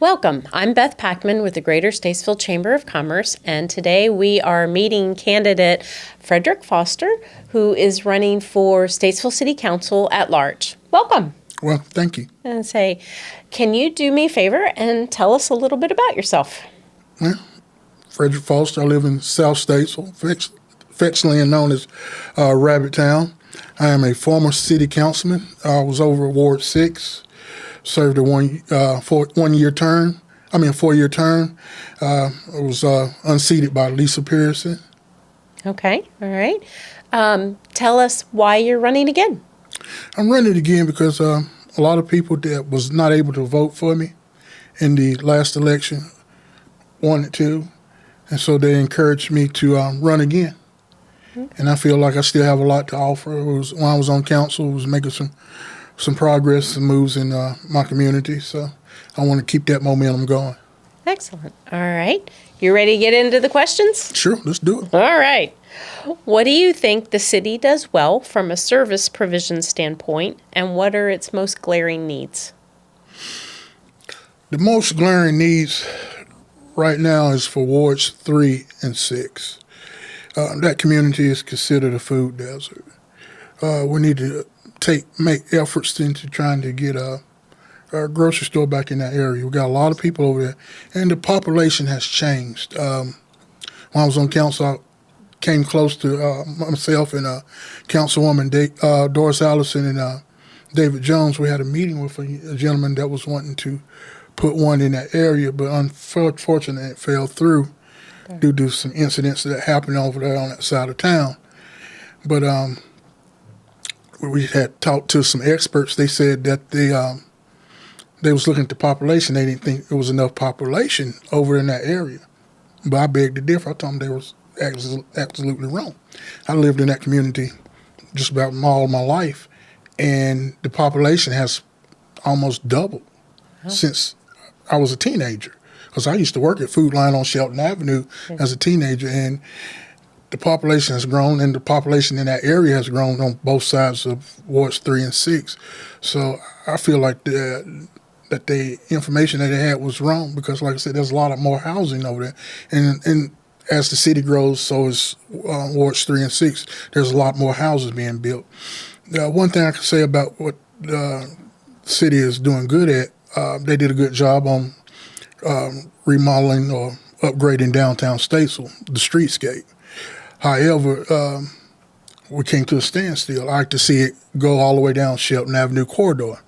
Welcome. I'm Beth Packman with the Greater Statesville Chamber of Commerce, and today we are meeting candidate Frederick Foster, who is running for Statesville City Council at large. Welcome. Well, thank you. And say, can you do me a favor and tell us a little bit about yourself? Well, Frederick Foster. I live in South Statesville, affectionately known as Rabbit Town. I am a former city councilman. I was over Ward 6. Served a 4-year term. I was unseated by Lisa Pearson. Okay, all right. Tell us why you're running again. I'm running again because a lot of people that was not able to vote for me in the last election wanted to, and so they encouraged me to run again. Mm-hmm. And I feel like I still have a lot to offer. When I was on council, I was making some progress and moves in my community, so I want to keep that momentum going. Excellent. All right. You ready to get into the questions? Sure, let's do it. All right. What do you think the city does well from a service provision standpoint, and what are its most glaring needs? The most glaring needs right now is for Wards 3 and 6. That community is considered a food desert. We need to make efforts into trying to get a grocery store back in that area. We got a lot of people over there, and the population has changed. When I was on council, I came close to myself and Councilwoman Doris Allison and David Jones. We had a meeting with a gentleman that was wanting to put one in that area, but unfortunately it fell through due to some incidents that happened over there on that side of town. But we had talked to some experts. They said that they was looking at the population. They didn't think there was enough population over in that area. But I begged to differ. I told them they was absolutely wrong. I lived in that community just about all my life, and the population has almost doubled since I was a teenager. Because I used to work at Food Line on Shelton Avenue as a teenager, and the population has grown, and the population in that area has grown on both sides of Wards 3 and 6. So I feel like that the information that they had was wrong because, like I said, there's a lot of more housing over there. And as the city grows, so is Wards 3 and 6. There's a lot more houses being built. One thing I can say about what the city is doing good at, they did a good job on remodeling or upgrading downtown Statesville, the streetscape. However, we came to a standstill. I like to see it go all the way down Shelton Avenue corridor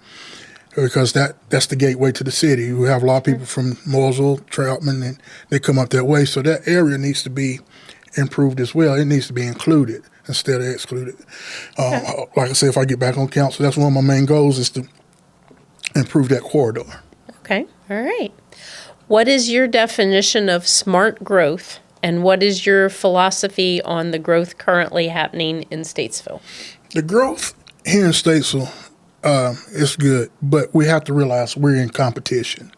because that's the gateway to the city. We have a lot of people from Mooresville, Troutman, and they come up that way. So that area needs to be improved as well. It needs to be included instead of excluded. Like I said, if I get back on council, that's one of my main goals is to improve that corridor. Okay, all right. What is your definition of smart growth, and what is your philosophy on the growth currently happening in Statesville? The growth here in Statesville is good, but we have to realize we're in competition.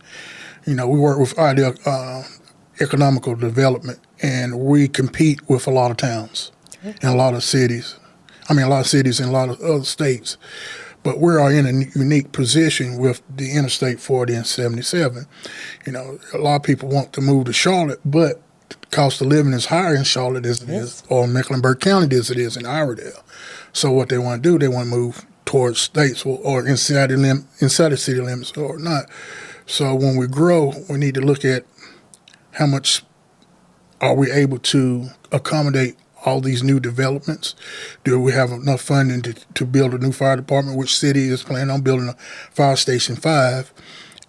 You know, we work with economical development, and we compete with a lot of towns and a lot of cities. A lot of cities in a lot of other states. But we are in a unique position with the Interstate 40 and 77. You know, a lot of people want to move to Charlotte, but the cost of living is higher in Charlotte as it is, or Mecklenburg County as it is in Iredell. So what they want to do, they want to move towards Statesville or inside the city limits or not. So when we grow, we need to look at how much are we able to accommodate all these new developments. Do we have enough funding to build a new fire department, which city is planning on building a Fire Station 5?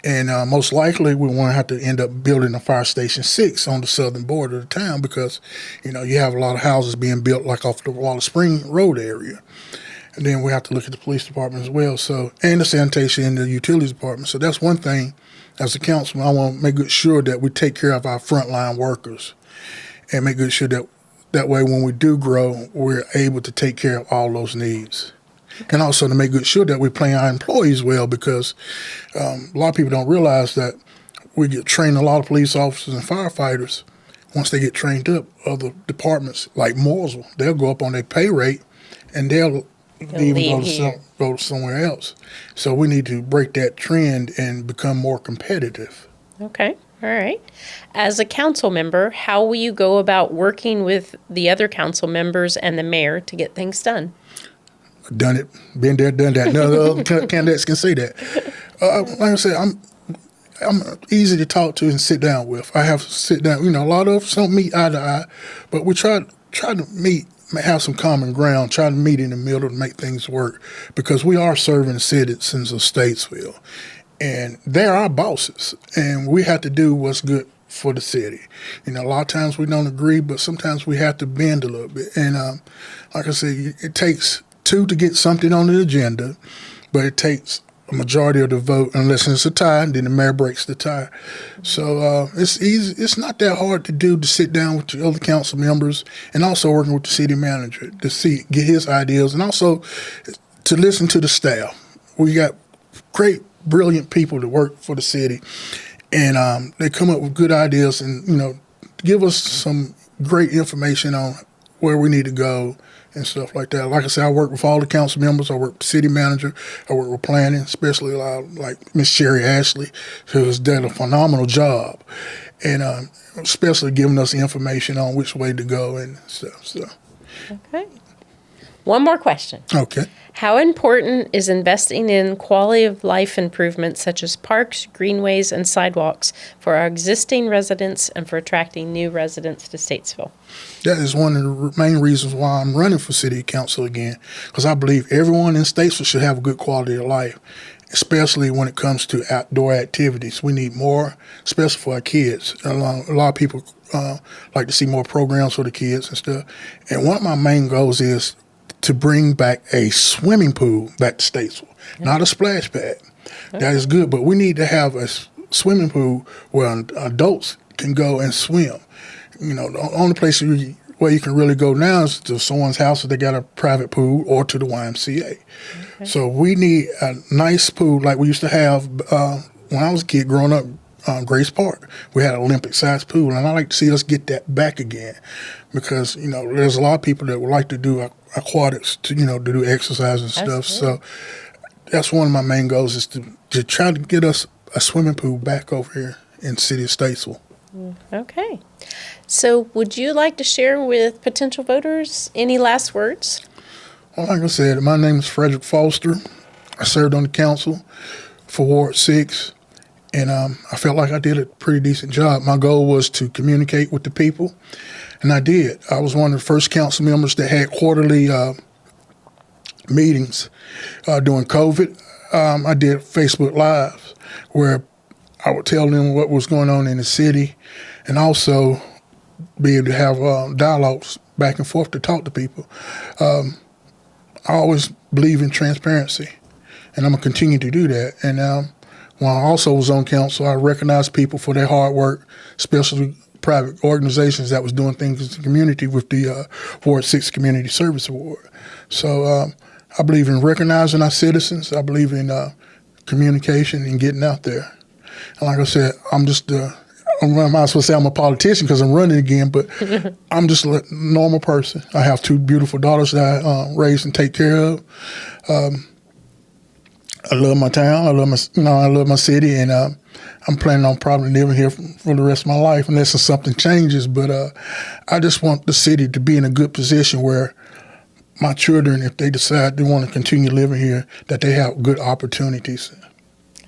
And most likely we want to have to end up building a Fire Station 6 on the southern border of the town because, you know, you have a lot of houses being built like off the Wallace Spring Road area. And then we have to look at the police department as well, so, and the sanitation and the utilities department. So that's one thing as a councilman, I want to make good sure that we take care of our frontline workers and make good sure that way when we do grow, we're able to take care of all those needs. And also to make good sure that we pay our employees well because a lot of people don't realize that we get trained a lot of police officers and firefighters. Once they get trained up, other departments like Mooresville, they'll go up on their pay rate and they'll even go to somewhere else. So we need to break that trend and become more competitive. Okay. All right. As a council member, how will you go about working with the other council members and the mayor to get things done? Done it, been there, done that. None of the other candidates can say that. Like I said, I'm easy to talk to and sit down with. I have to sit down. You know, a lot of us don't meet eye to eye, but we try to meet, have some common ground, try to meet in the middle to make things work, because we are serving citizens of Statesville, and they're our bosses, and we have to do what's good for the city. You know, a lot of times we don't agree, but sometimes we have to bend a little bit. And like I said, it takes two to get something on the agenda, but it takes a majority of the vote. Unless it's a tie, then the mayor breaks the tie. So it's easy. It's not that hard to do, to sit down with the other council members and also working with the city manager to get his ideas, and also to listen to the staff. We got great, brilliant people that work for the city, and they come up with good ideas and, you know, give us some great information on where we need to go and stuff like that. Like I said, I work with all the council members. I work with the city manager. I work with planning, especially like Miss Sherry Ashley, who has done a phenomenal job, and especially giving us information on which way to go and stuff. So, Okay. One more question. okay. How important is investing in quality of life improvements such as parks, greenways, and sidewalks for our existing residents and for attracting new residents to Statesville? That is one of the main reasons why I'm running for city council again, because I believe everyone in Statesville should have a good quality of life, especially when it comes to outdoor activities. We need more, especially for our kids. A lot of people like to see more programs for the kids and stuff. And one of my main goals is to bring back a swimming pool back to Statesville, not a splash pad. Okay. That is good, but we need to have a swimming pool where adults can go and swim. You know, the only place where you can really go now is to someone's house if they got a private pool, or to the YMCA. Okay. So we need a nice pool like we used to have when I was a kid growing up. Grace Park, we had an Olympic-sized pool, and I like to see us get that back again, because, you know, there's a lot of people that would like to do aquatics, to do exercise and stuff. Absolutely. So that's one of my main goals, is to try to get us a swimming pool back over here in the city of Statesville. Okay. So would you like to share with potential voters any last words? Well, like I said, my name is Frederick Foster. I served on the council for Ward 6. And I felt like I did a pretty decent job. My goal was to communicate with the people, and I did. I was one of the first council members that had quarterly meetings during COVID. I did Facebook Lives where I would tell them what was going on in the city, and also be able to have dialogues back and forth to talk to people. I always believe in transparency, and I'm going to continue to do that. And when I also was on council, I recognized people for their hard work, especially private organizations that was doing things in the community with the Ward 6 Community Service Award. So I believe in recognizing our citizens. I believe in communication and getting out there. And like I said, I might as well say I'm a politician because I'm running again, but I'm just a normal person. I have two beautiful daughters that I raise and take care of. I love my town. I love my city, and I'm planning on probably living here for the rest of my life unless something changes. But I just want the city to be in a good position where my children, if they decide they want to continue living here, that they have good opportunities.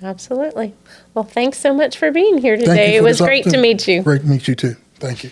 Absolutely. Well, thanks so much for being here Thank today. you It for was this great to opportunity. meet you. Great to meet you too. Thank you.